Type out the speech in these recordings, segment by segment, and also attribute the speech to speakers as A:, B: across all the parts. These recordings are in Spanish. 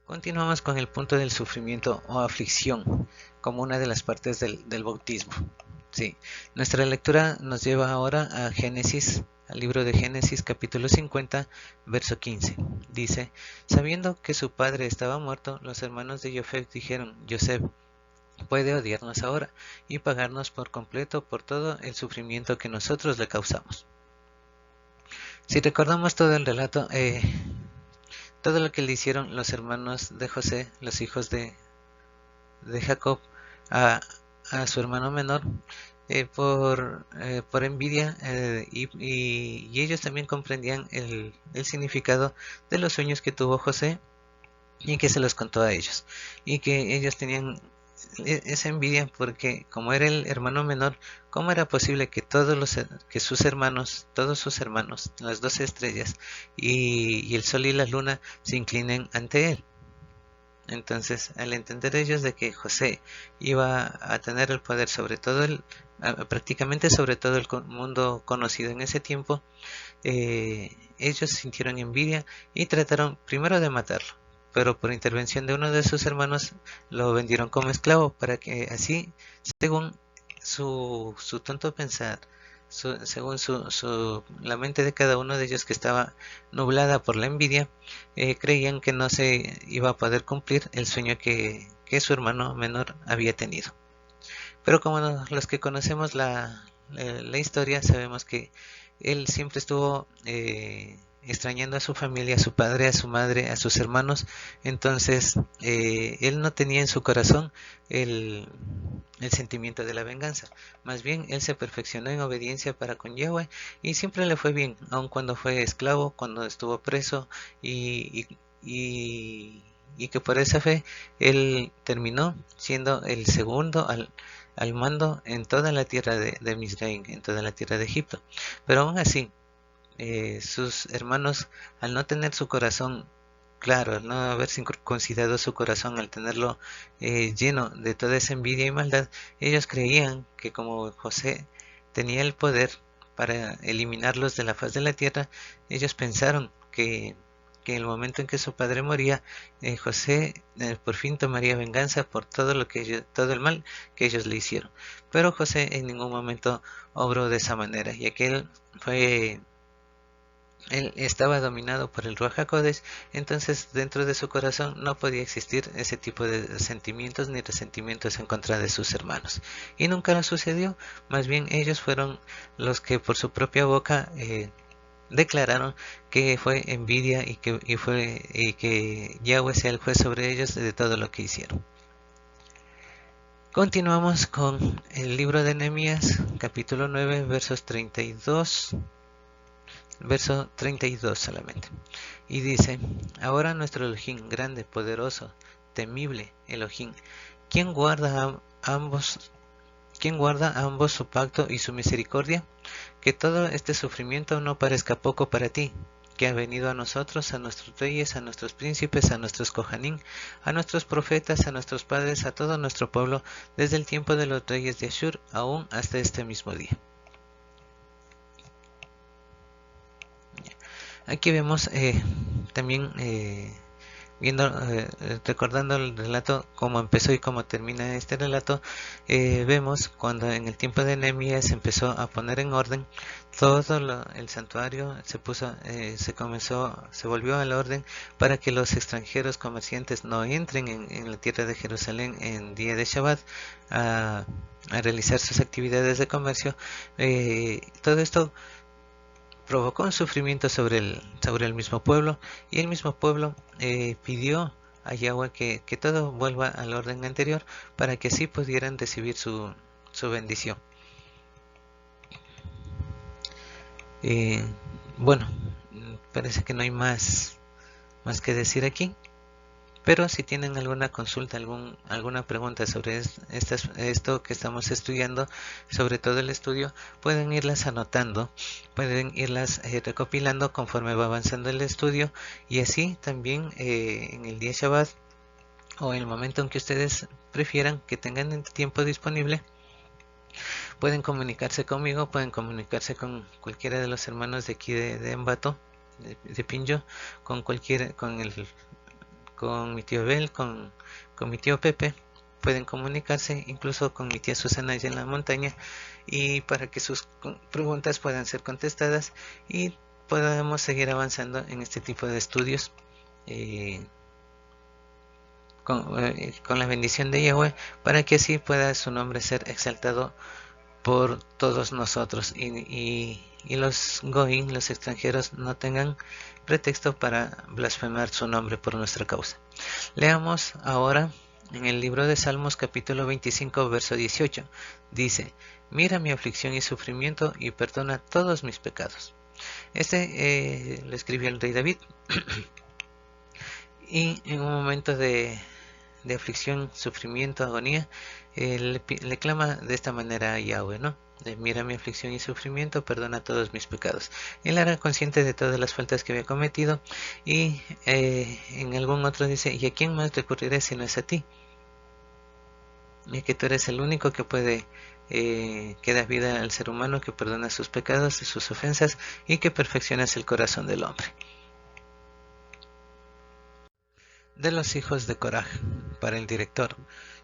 A: Continuamos con el punto del sufrimiento o aflicción como una de las partes del bautismo. Sí. Nuestra lectura nos lleva ahora a Génesis, al libro de Génesis capítulo 50, verso 15. Dice, sabiendo que su padre estaba muerto, los hermanos de Yosef dijeron, Yosef puede odiarnos ahora y pagarnos por completo por todo el sufrimiento que nosotros le causamos. Si recordamos todo el relato, todo lo que le hicieron los hermanos de José, los hijos de Jacob, a, a su hermano menor, por envidia, y ellos también comprendían el significado de los sueños que tuvo José y que se los contó a ellos, y que ellos tenían esa envidia porque como era el hermano menor, ¿cómo era posible que todos sus hermanos, las 12 estrellas y el sol y la luna se inclinen ante él? Entonces, al entender ellos de que José iba a tener el poder sobre todo prácticamente sobre todo el mundo conocido en ese tiempo, ellos sintieron envidia y trataron primero de matarlo, pero por intervención de uno de sus hermanos lo vendieron como esclavo para que así, según su tonto pensar, según la mente de cada uno de ellos que estaba nublada por la envidia, creían que no se iba a poder cumplir el sueño que su hermano menor había tenido. Pero como los que conocemos la historia, sabemos que él siempre estuvo extrañando a su familia, a su padre, a su madre, a sus hermanos. Entonces, él no tenía en su corazón el, el sentimiento de la venganza. Más bien, él se perfeccionó en obediencia para con Yahweh y siempre le fue bien, aun cuando fue esclavo, cuando estuvo preso y que por esa fe él terminó siendo el segundo al mando en toda la tierra de Misraim, en toda la tierra de Egipto. Pero aún así, sus hermanos, al no tener su corazón claro, al no haber circuncidado su corazón, al tenerlo lleno de toda esa envidia y maldad, ellos creían que como José tenía el poder para eliminarlos de la faz de la tierra, ellos pensaron que en el momento en que su padre moría, José por fin tomaría venganza por todo el mal que ellos le hicieron. Pero José en ningún momento obró de esa manera, ya que él estaba dominado por el Ruach HaKodesh, entonces dentro de su corazón no podía existir ese tipo de sentimientos ni resentimientos en contra de sus hermanos. Y nunca lo sucedió, más bien ellos fueron los que por su propia boca declararon que fue envidia y que Yahweh sea el juez sobre ellos de todo lo que hicieron. Continuamos con el libro de Nehemías, capítulo 9, verso 32 solamente. Y dice, ahora nuestro Elohim, grande, poderoso, temible Elohim, ¿quién guarda a ambos su pacto y su misericordia? Que todo este sufrimiento no parezca poco para ti, que ha venido a nosotros, a nuestros reyes, a nuestros príncipes, a nuestros cojanín, a nuestros profetas, a nuestros padres, a todo nuestro pueblo, desde el tiempo de los reyes de Ashur, aún hasta este mismo día. Aquí vemos también recordando el relato, cómo empezó y cómo termina este relato, vemos cuando en el tiempo de Nehemías se empezó a poner en orden el santuario, se volvió al orden para que los extranjeros comerciantes no entren en la tierra de Jerusalén en día de Shabbat a realizar sus actividades de comercio. Todo esto provocó un sufrimiento sobre el mismo pueblo, y el mismo pueblo pidió a Yahweh que todo vuelva al orden anterior para que así pudieran recibir su bendición. Bueno, parece que no hay más que decir aquí. Pero si tienen alguna consulta, alguna pregunta sobre esto que estamos estudiando, sobre todo el estudio, pueden irlas anotando, pueden irlas recopilando conforme va avanzando el estudio, y así también en el día Shabbat o en el momento en que ustedes prefieran, que tengan el tiempo disponible, pueden comunicarse conmigo, pueden comunicarse con cualquiera de los hermanos de aquí de Ambato, de Pinjo, con con mi tío Bel, con mi tío Pepe, pueden comunicarse incluso con mi tía Susana allá en la montaña, y para que sus preguntas puedan ser contestadas y podamos seguir avanzando en este tipo de estudios eh, con la bendición de Yahweh, para que así pueda su nombre ser exaltado por todos nosotros, y los Goim, los extranjeros, no tengan pretexto para blasfemar su nombre por nuestra causa. Leamos ahora en el libro de Salmos capítulo 25 verso 18. Dice: mira mi aflicción y sufrimiento y perdona todos mis pecados. Lo escribió el rey David y en un momento de aflicción, sufrimiento, agonía, le clama de esta manera a Yahweh, ¿no? Mira mi aflicción y sufrimiento, perdona todos mis pecados. Él era consciente de todas las faltas que había cometido, y en algún otro dice: ¿y a quién más recurriré si no es a ti? Ya que tú eres el único que puede que da vida al ser humano, que perdona sus pecados y sus ofensas, y que perfeccionas el corazón del hombre. De los hijos de Korah, para el director,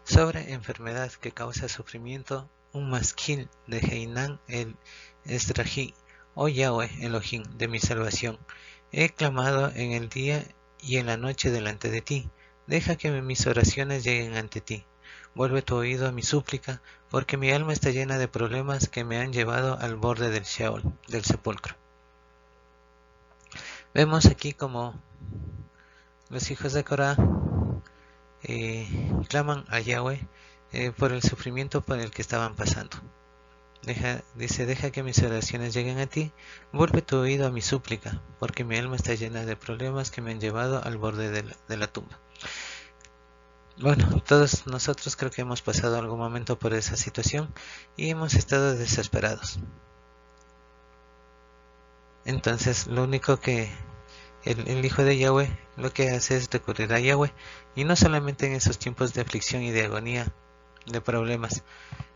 A: sobre enfermedad que causa sufrimiento, un masquil de Heinán el Esdrají, oh Yahweh Elohim de mi salvación, he clamado en el día y en la noche delante de ti, deja que mis oraciones lleguen ante ti, vuelve tu oído a mi súplica, porque mi alma está llena de problemas que me han llevado al borde del Sheol, del sepulcro. Vemos aquí como los hijos de Korah claman a Yahweh por el sufrimiento por el que estaban pasando. Dice: deja que mis oraciones lleguen a ti, vuelve tu oído a mi súplica, porque mi alma está llena de problemas que me han llevado al borde de la tumba. Bueno, todos nosotros creo que hemos pasado algún momento por esa situación y hemos estado desesperados. Entonces, lo único que el hijo de Yahweh lo que hace es recurrir a Yahweh, y no solamente en esos tiempos de aflicción y de agonía, de problemas,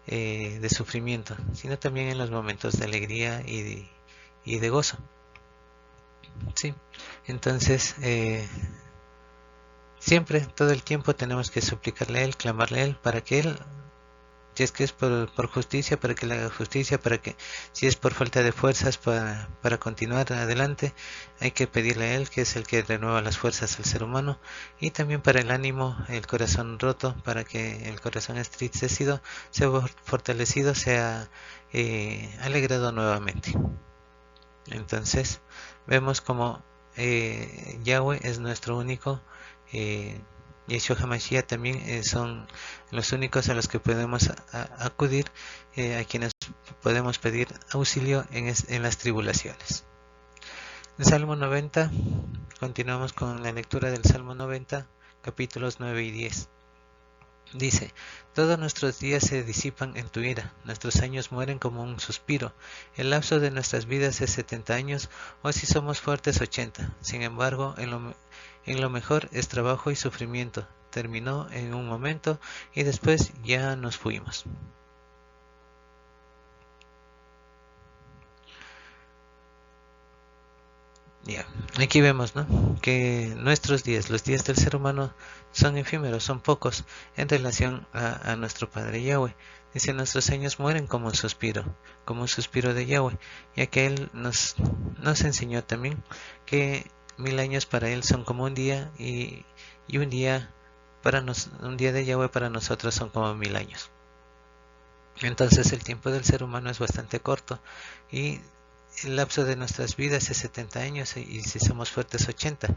A: de sufrimiento, sino también en los momentos de alegría y de gozo. Sí, entonces siempre, todo el tiempo tenemos que suplicarle a Él, clamarle a Él, para que Él, si es que es por justicia, para que le haga justicia, para que, si es por falta de fuerzas para continuar adelante, hay que pedirle a Él, que es el que renueva las fuerzas al ser humano, y también para el ánimo, el corazón roto, para que el corazón entristecido sea fortalecido, sea alegrado nuevamente. Entonces vemos como Yahweh es nuestro único, Yeshua HaMashiach también son los únicos a los que podemos acudir, a quienes podemos pedir auxilio en las tribulaciones. El Salmo 90, continuamos con la lectura del Salmo 90, capítulos 9 y 10. Dice: todos nuestros días se disipan en tu ira, nuestros años mueren como un suspiro, el lapso de nuestras vidas es 70 años, o si somos fuertes 80, sin embargo en lo mejor es trabajo y sufrimiento, terminó en un momento y después ya nos fuimos. Aquí vemos, ¿no?, que nuestros días, los días del ser humano, son efímeros, son pocos en relación a nuestro Padre Yahweh. Dice: nuestros años mueren como un suspiro de Yahweh, ya que Él nos enseñó también que 1000 años para Él son como un día, y un día de Yahweh para nosotros son como 1000 años. Entonces el tiempo del ser humano es bastante corto, y el lapso de nuestras vidas es 70 años, y si somos fuertes 80.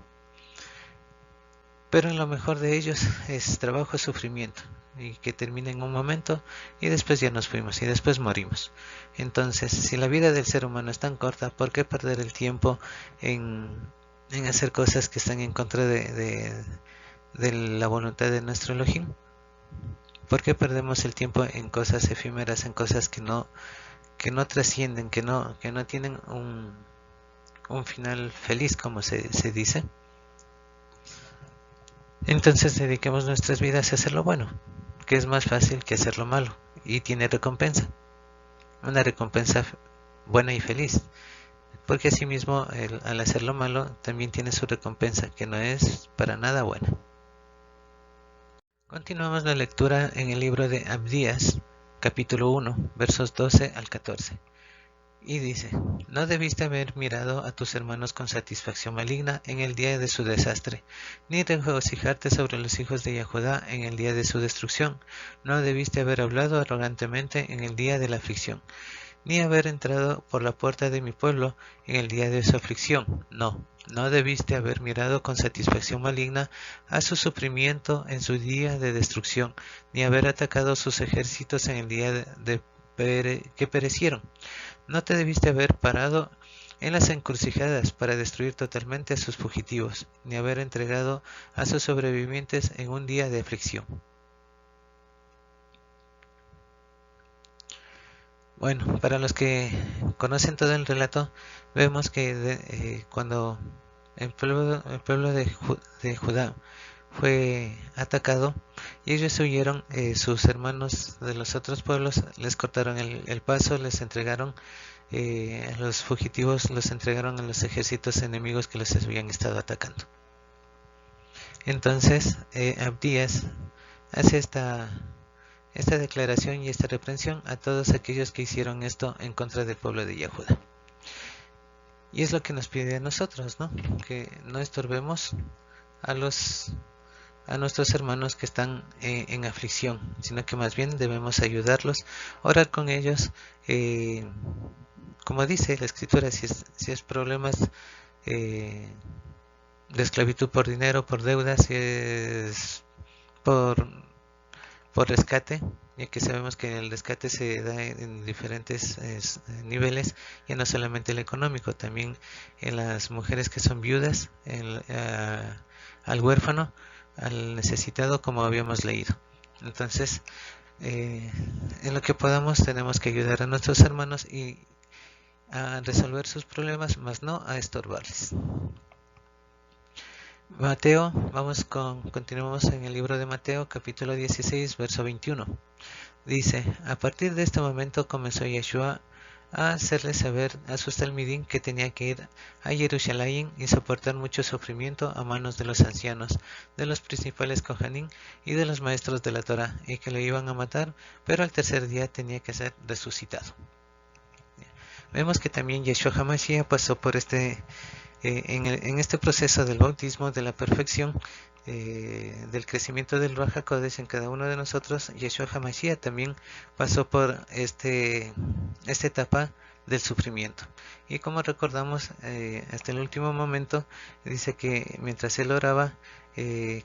A: Pero en lo mejor de ellos es trabajo y sufrimiento, y que termina en un momento y después ya nos fuimos y después morimos. Entonces, si la vida del ser humano es tan corta, ¿por qué perder el tiempo en hacer cosas que están en contra de la voluntad de nuestro Elohim? ¿Por qué perdemos el tiempo en cosas efímeras, en cosas que no trascienden, que no tienen un final feliz, como se dice? Entonces dediquemos nuestras vidas a hacer lo bueno, que es más fácil que hacer lo malo, y tiene recompensa, una recompensa buena y feliz, porque asimismo al hacer lo malo también tiene su recompensa, que no es para nada buena. Continuamos la lectura en el libro de Abdías, capítulo 1, versos 12 al 14. Y dice: No debiste haber mirado a tus hermanos con satisfacción maligna en el día de su desastre, ni regocijarte sobre los hijos de Judá en el día de su destrucción. No debiste haber hablado arrogantemente en el día de la aflicción, ni haber entrado por la puerta de mi pueblo en el día de su aflicción. No debiste haber mirado con satisfacción maligna a su sufrimiento en su día de destrucción, ni haber atacado sus ejércitos en el día que perecieron. No te debiste haber parado en las encrucijadas para destruir totalmente a sus fugitivos, ni haber entregado a sus sobrevivientes en un día de aflicción. Bueno, para los que conocen todo el relato, vemos que cuando el pueblo de Judá fue atacado y ellos huyeron, sus hermanos de los otros pueblos les cortaron el paso, les entregaron a los fugitivos, los entregaron a los ejércitos enemigos que los habían estado atacando. Entonces Abdías hace esta declaración y esta reprensión a todos aquellos que hicieron esto en contra del pueblo de Judá. Y es lo que nos pide a nosotros, ¿no? Que no estorbemos a nuestros hermanos que están en aflicción, sino que más bien debemos ayudarlos, orar con ellos, como dice la escritura, si es problemas de esclavitud por dinero, por deuda, si es por rescate, ya que sabemos que el rescate se da en diferentes niveles, ya no solamente el económico, también en las mujeres que son viudas, al huérfano, al necesitado, como habíamos leído. Entonces, en lo que podamos tenemos que ayudar a nuestros hermanos y a resolver sus problemas, mas no a estorbarles. Mateo, continuamos en el libro de Mateo, capítulo 16, verso 21. Dice: A partir de este momento comenzó Yeshua a hacerle saber a sus talmidín que tenía que ir a Jerusalén y soportar mucho sufrimiento a manos de los ancianos, de los principales kohanim y de los maestros de la Torá, y que lo iban a matar, pero al tercer día tenía que ser resucitado. Vemos que también Yeshua HaMashiach pasó por en este proceso del bautismo, de la perfección, del crecimiento del Ruach HaKodesh en cada uno de nosotros. Yeshua HaMashiach también pasó por esta etapa del sufrimiento. Y como recordamos, hasta el último momento, dice que mientras él oraba,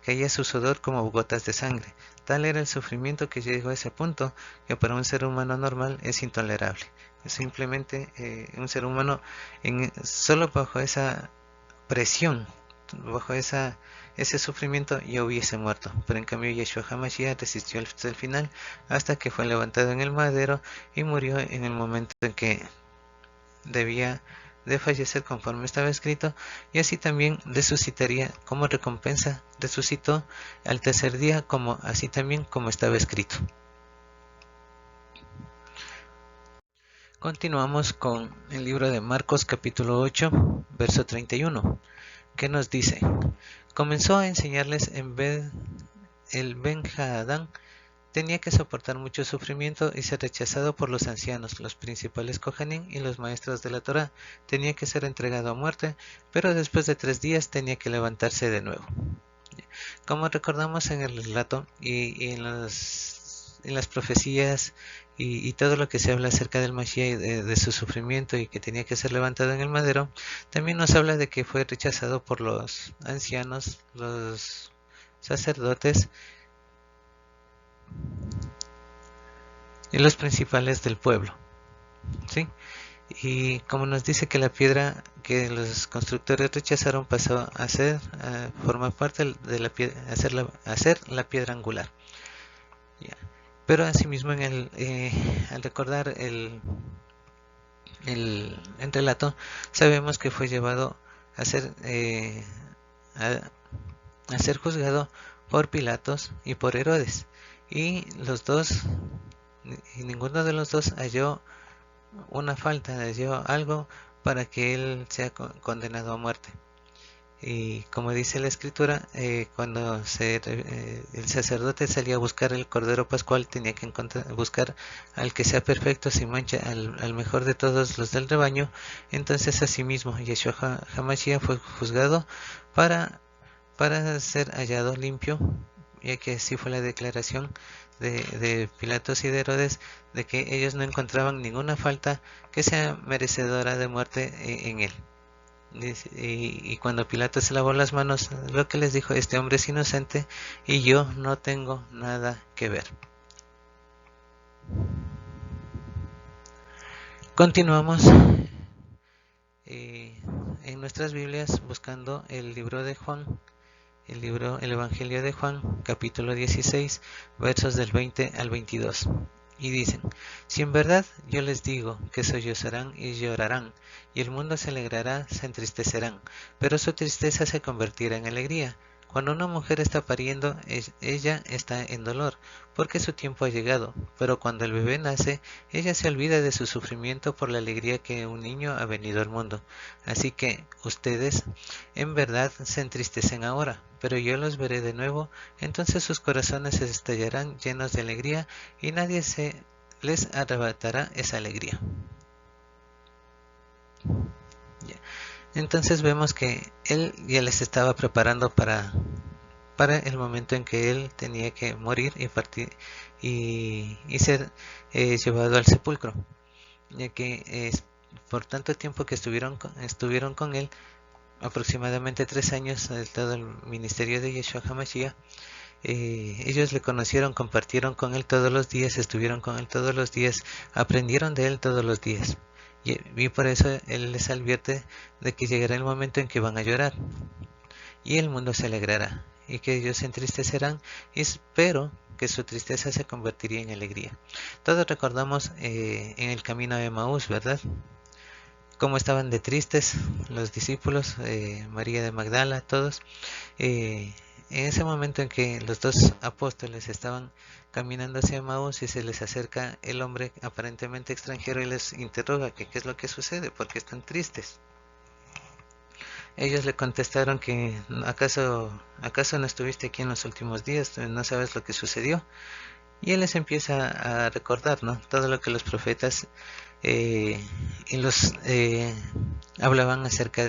A: caía su sudor como gotas de sangre. Tal era el sufrimiento que llegó a ese punto que para un ser humano normal es intolerable. Simplemente un ser humano solo bajo esa presión, bajo ese sufrimiento, ya hubiese muerto. Pero en cambio Yeshua HaMashiach resistió hasta el final, hasta que fue levantado en el madero y murió en el momento en que debía de fallecer, conforme estaba escrito, y así también resucitaría como recompensa. Resucitó al tercer día, así también como estaba escrito. Continuamos con el libro de Marcos capítulo 8, verso 31, que nos dice: Comenzó a enseñarles el Ben-Hadán tenía que soportar mucho sufrimiento y ser rechazado por los ancianos, los principales kohanim y los maestros de la Torá. Tenía que ser entregado a muerte, pero después de 3 días tenía que levantarse de nuevo. Como recordamos en el relato y en las profecías y todo lo que se habla acerca del Mashiach, de su sufrimiento y que tenía que ser levantado en el madero, también nos habla de que fue rechazado por los ancianos, los sacerdotes y los principales del pueblo, ¿sí? Y como nos dice que la piedra que los constructores rechazaron pasó a formar parte de la piedra, a ser la piedra angular. ¿Ya? Pero asimismo al recordar el relato, sabemos que fue llevado a ser juzgado por Pilatos y por Herodes, y ninguno de los dos halló una falta, halló algo para que él sea condenado a muerte. Y como dice la escritura, cuando el sacerdote salía a buscar el cordero pascual, tenía que buscar al que sea perfecto, sin mancha, al mejor de todos los del rebaño. Entonces asimismo Yeshua HaMashiach fue juzgado para, para ser hallado limpio, ya que así fue la declaración de Pilatos y de Herodes, de que ellos no encontraban ninguna falta que sea merecedora de muerte en él. Y cuando Pilato se lavó las manos, lo que les dijo: este hombre es inocente y yo no tengo nada que ver. Continuamos en nuestras Biblias buscando el libro de Juan, el Evangelio de Juan, capítulo 16, versos del 20 al 22. Y dicen: si en verdad yo les digo que sollozarán y llorarán, y el mundo se alegrará, se entristecerán, pero su tristeza se convertirá en alegría. Cuando una mujer está pariendo, ella está en dolor, porque su tiempo ha llegado, pero cuando el bebé nace, ella se olvida de su sufrimiento por la alegría que un niño ha venido al mundo. Así que ustedes en verdad se entristecen ahora, pero yo los veré de nuevo, entonces sus corazones se estallarán llenos de alegría y nadie se les arrebatará esa alegría. Ya. Entonces vemos que él ya les estaba preparando para el momento en que él tenía que morir y partir y ser llevado al sepulcro, ya que por tanto tiempo que estuvieron con él, aproximadamente 3 años de todo el ministerio de Yeshua HaMashiach, ellos le conocieron, compartieron con él todos los días, estuvieron con él todos los días, aprendieron de él todos los días. Y por eso él les advierte de que llegará el momento en que van a llorar y el mundo se alegrará y que ellos se entristecerán, pero que su tristeza se convertiría en alegría. Todos recordamos en el camino de Emaús, ¿verdad? Cómo estaban de tristes los discípulos, María de Magdala, todos. En ese momento en que los dos apóstoles estaban caminando hacia Emaús y se les acerca el hombre aparentemente extranjero y les interroga que qué es lo que sucede, por qué están tristes. Ellos le contestaron que ¿acaso no estuviste aquí en los últimos días? ¿No sabes lo que sucedió? Y él les empieza a recordar, ¿no?, todo lo que los profetas y los hablaban acerca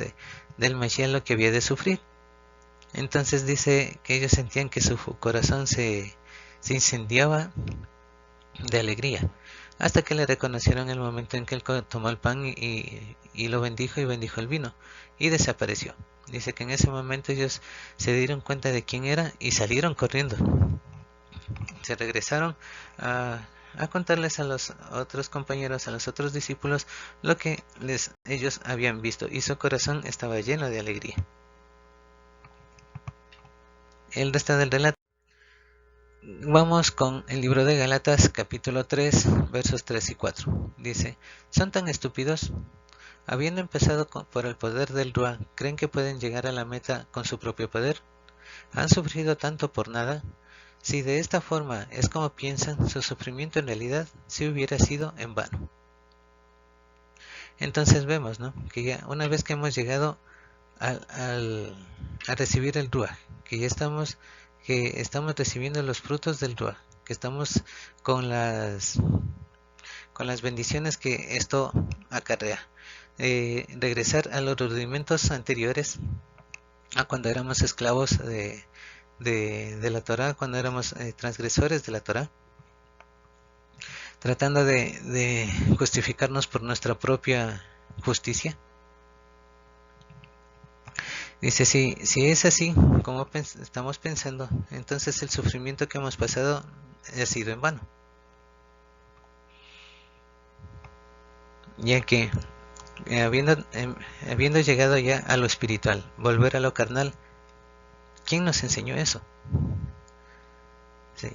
A: del Mashiach, lo que había de sufrir. Entonces dice que ellos sentían que su corazón se incendiaba de alegría, hasta que le reconocieron el momento en que él tomó el pan y lo bendijo y bendijo el vino y desapareció. Dice que en ese momento ellos se dieron cuenta de quién era y salieron corriendo. Se regresaron a contarles a los otros compañeros, a los otros discípulos, lo que ellos habían visto, y su corazón estaba lleno de alegría. El resto del relato. Vamos con el libro de Gálatas, capítulo 3, versos 3 y 4. Dice: ¿son tan estúpidos? Habiendo empezado por el poder del Ruach, ¿creen que pueden llegar a la meta con su propio poder? ¿Han sufrido tanto por nada? Si de esta forma es como piensan, su sufrimiento en realidad sí hubiera sido en vano. Entonces vemos, ¿no?, que ya una vez que hemos llegado a recibir el Ruach, que ya estamos recibiendo los frutos del Ruach, que estamos con las bendiciones que esto acarrea, regresar a los rudimentos anteriores, a cuando éramos esclavos de la Torah, cuando éramos transgresores de la Torah, tratando de justificarnos por nuestra propia justicia. Dice: si es así como estamos pensando, entonces el sufrimiento que hemos pasado ha sido en vano, ya que habiendo llegado ya a lo espiritual, volver a lo carnal, ¿quién nos enseñó eso?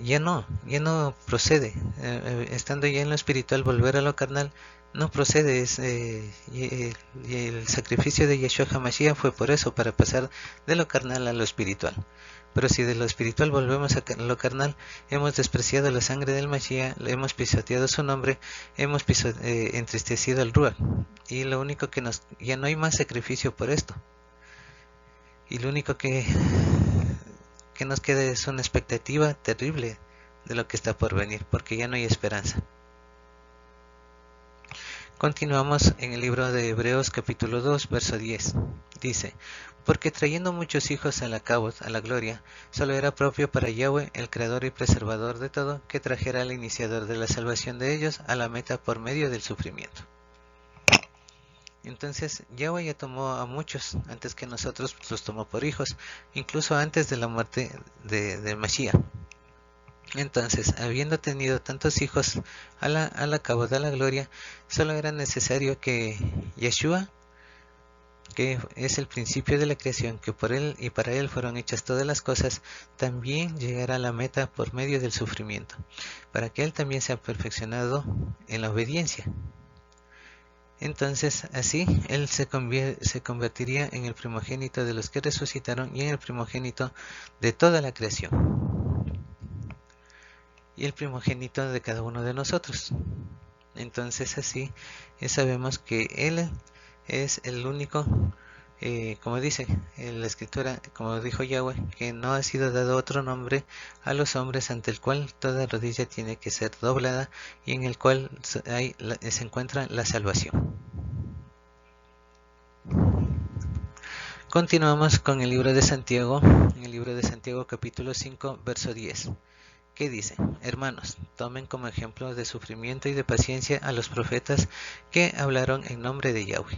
A: Ya no procede. Estando ya en lo espiritual, volver a lo carnal no procede. Y el sacrificio de Yeshua HaMashiach fue por eso, para pasar de lo carnal a lo espiritual. Pero si de lo espiritual volvemos a lo carnal, hemos despreciado la sangre del Mashiach, hemos pisoteado su nombre, hemos entristecido al Ruach, y lo único que ya no hay más sacrificio por esto. y lo único que nos queda es una expectativa terrible de lo que está por venir, porque ya no hay esperanza. Continuamos en el libro de Hebreos capítulo 2, verso 10. Dice, porque trayendo muchos hijos a la gloria, solo era propio para Yahweh, el creador y preservador de todo, que trajera al iniciador de la salvación de ellos a la meta por medio del sufrimiento. Entonces Yahweh ya tomó a muchos antes que nosotros, los tomó por hijos, incluso antes de la muerte de Mashiach. Entonces, habiendo tenido tantos hijos a la cabo de la gloria, solo era necesario que Yeshua, que es el principio de la creación, que por él y para él fueron hechas todas las cosas, también llegara a la meta por medio del sufrimiento, para que él también sea perfeccionado en la obediencia. Entonces, así, él se convertiría en el primogénito de los que resucitaron y en el primogénito de toda la creación. Y el primogénito de cada uno de nosotros. Entonces así sabemos que Él es el único, como dice en la escritura, como dijo Yahweh, que no ha sido dado otro nombre a los hombres ante el cual toda rodilla tiene que ser doblada y en el cual se encuentra la salvación. Continuamos con el libro de Santiago, en el libro de Santiago capítulo 5, verso 10. ¿Qué dice? Hermanos, tomen como ejemplo de sufrimiento y de paciencia a los profetas que hablaron en nombre de Yahweh.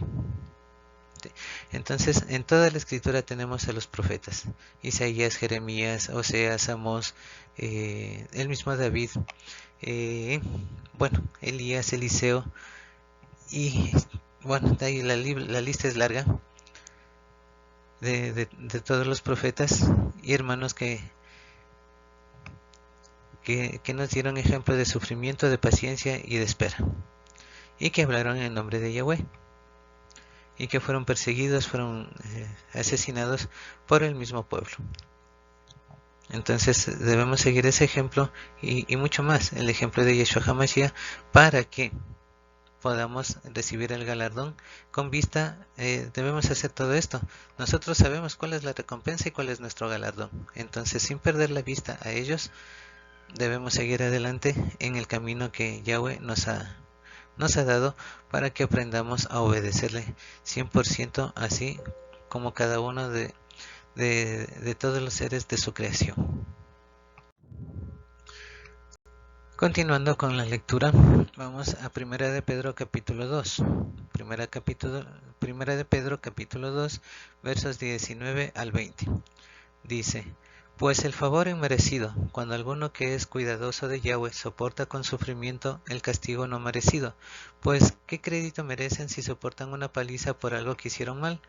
A: Entonces, en toda la escritura tenemos a los profetas, Isaías, Jeremías, Oseas, Amós, el mismo David, Elías, Eliseo, y bueno, de ahí la lista es larga de todos los profetas y hermanos que nos dieron ejemplo de sufrimiento, de paciencia y de espera, y que hablaron en nombre de Yahweh, y que fueron perseguidos, fueron asesinados por el mismo pueblo. Entonces debemos seguir ese ejemplo y mucho más, el ejemplo de Yeshua HaMashiach, para que podamos recibir el galardón con vista. Debemos hacer todo esto. Nosotros sabemos cuál es la recompensa y cuál es nuestro galardón. Entonces, sin perder la vista a ellos, debemos seguir adelante en el camino que Yahweh nos ha dado, para que aprendamos a obedecerle 100%, así como cada uno de todos los seres de su creación. Continuando con la lectura, vamos a Primera de Pedro capítulo 2. Primera de Pedro capítulo 2, versos 19 al 20. Dice: pues el favor inmerecido, cuando alguno que es cuidadoso de Yahweh soporta con sufrimiento el castigo no merecido, pues ¿qué crédito merecen si soportan una paliza por algo que hicieron mal?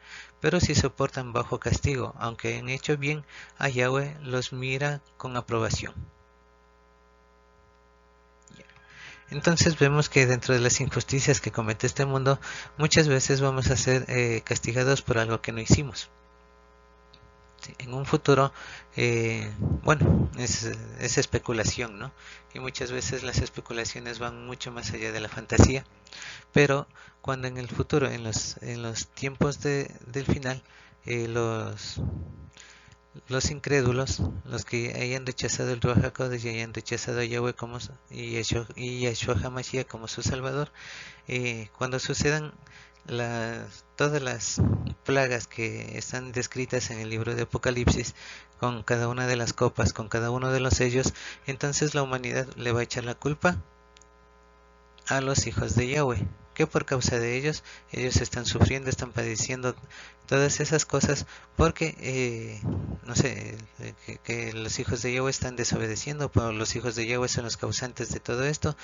A: Pero si soportan bajo castigo, aunque han hecho bien, a Yahweh los mira con aprobación. Entonces vemos que dentro de las injusticias que comete este mundo, muchas veces vamos a ser castigados por algo que no hicimos. En un futuro, es especulación, ¿no? Y muchas veces las especulaciones van mucho más allá de la fantasía, pero cuando en el futuro, en los tiempos del final, los incrédulos, los que hayan rechazado el Ruach HaKodesh y hayan rechazado a Yahweh y Yeshua HaMashiach como su Salvador, cuando sucedan todas las plagas que están descritas en el libro de Apocalipsis, con cada una de las copas, con cada uno de los sellos, entonces la humanidad le va a echar la culpa a los hijos de Yahweh, que por causa de ellos están sufriendo, están padeciendo todas esas cosas, porque que los hijos de Yahweh están desobedeciendo, pero los hijos de Yahweh son los causantes de todo esto,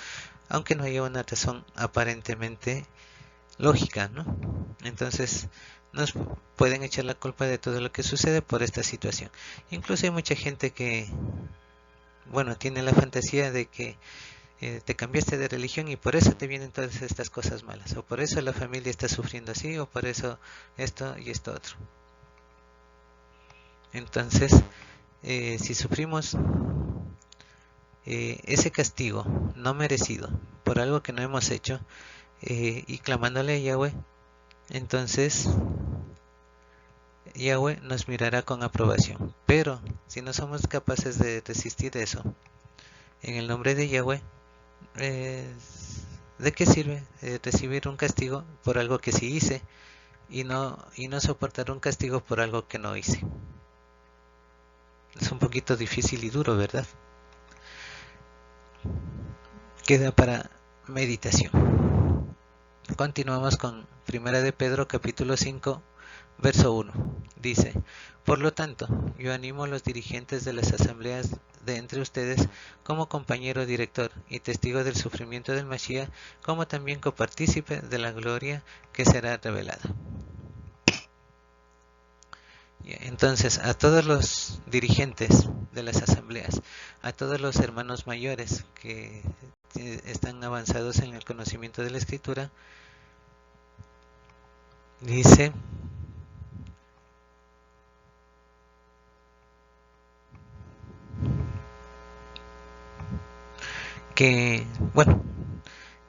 A: aunque no haya una razón aparentemente lógica, ¿no? Entonces nos pueden echar la culpa de todo lo que sucede por esta situación. Incluso hay mucha gente que, tiene la fantasía de que te cambiaste de religión y por eso te vienen todas estas cosas malas, o por eso la familia está sufriendo así, o por eso esto y esto otro. Entonces, si sufrimos ese castigo no merecido por algo que no hemos hecho, y clamándole a Yahweh, entonces Yahweh nos mirará con aprobación. Pero si no somos capaces de resistir eso, en el nombre de Yahweh, ¿de qué sirve recibir un castigo por algo que sí hice y no soportar un castigo por algo que no hice? Es un poquito difícil y duro, ¿verdad? Queda para meditación. Continuamos con 1 de Pedro capítulo 5, verso 1. Dice: por lo tanto, yo animo a los dirigentes de las asambleas de entre ustedes como compañero director y testigo del sufrimiento del Mashiach, como también copartícipe de la gloria que será revelada. Entonces, a todos los dirigentes de las asambleas, a todos los hermanos mayores que están avanzados en el conocimiento de la Escritura, dice que, bueno,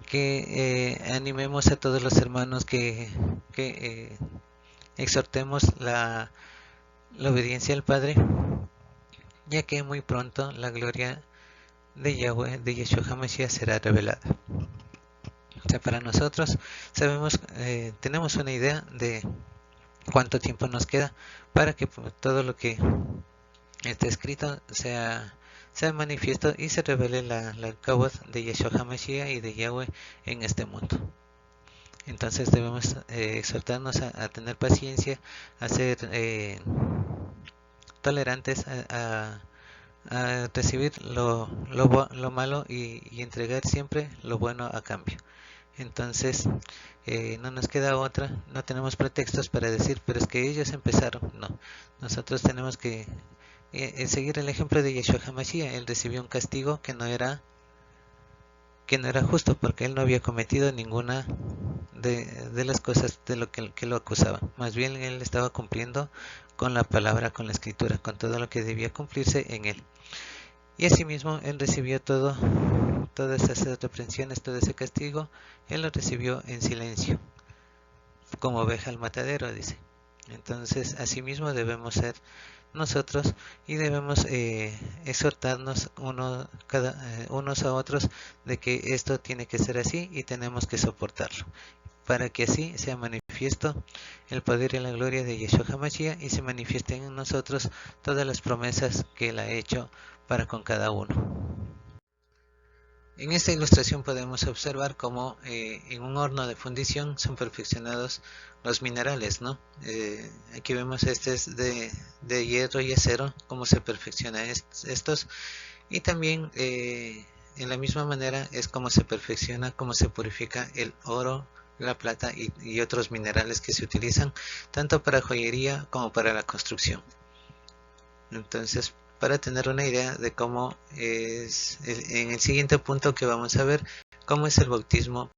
A: que animemos a todos los hermanos que exhortemos la obediencia al Padre, ya que muy pronto la gloria de Yahweh, de Yeshua HaMashiach, será revelada. O sea, para nosotros sabemos, tenemos una idea de cuánto tiempo nos queda para que todo lo que está escrito sea manifiesto y se revele la Kavod de Yeshua HaMashiach y de Yahweh en este mundo. Entonces debemos exhortarnos a tener paciencia, a ser tolerantes, a recibir lo malo y entregar siempre lo bueno a cambio. Entonces no nos queda otra, no tenemos pretextos para decir, pero es que ellos empezaron. No, nosotros tenemos que seguir el ejemplo de Yeshua HaMashiach. Él recibió un castigo que no era justo, porque él no había cometido ninguna de las cosas de lo que lo acusaban. Más bien él estaba cumpliendo con la palabra, con la escritura, con todo lo que debía cumplirse en él. Y asimismo él recibió todas esas reprensiones, todo ese castigo, él lo recibió en silencio, como oveja al matadero, dice. Entonces asimismo debemos ser nosotros y debemos exhortarnos unos a otros de que esto tiene que ser así y tenemos que soportarlo, para que así sea manifiesto el poder y la gloria de Yeshua HaMashiach y se manifiesten en nosotros todas las promesas que él ha hecho para con cada uno. En esta ilustración podemos observar cómo en un horno de fundición son perfeccionados los minerales, ¿no? Aquí vemos este es de hierro y acero, cómo se perfecciona estos, y también en la misma manera es como se perfecciona, cómo se purifica el oro, la plata y otros minerales que se utilizan tanto para joyería como para la construcción. Entonces, para tener una idea de cómo es en el siguiente punto que vamos a ver, cómo es el bautismo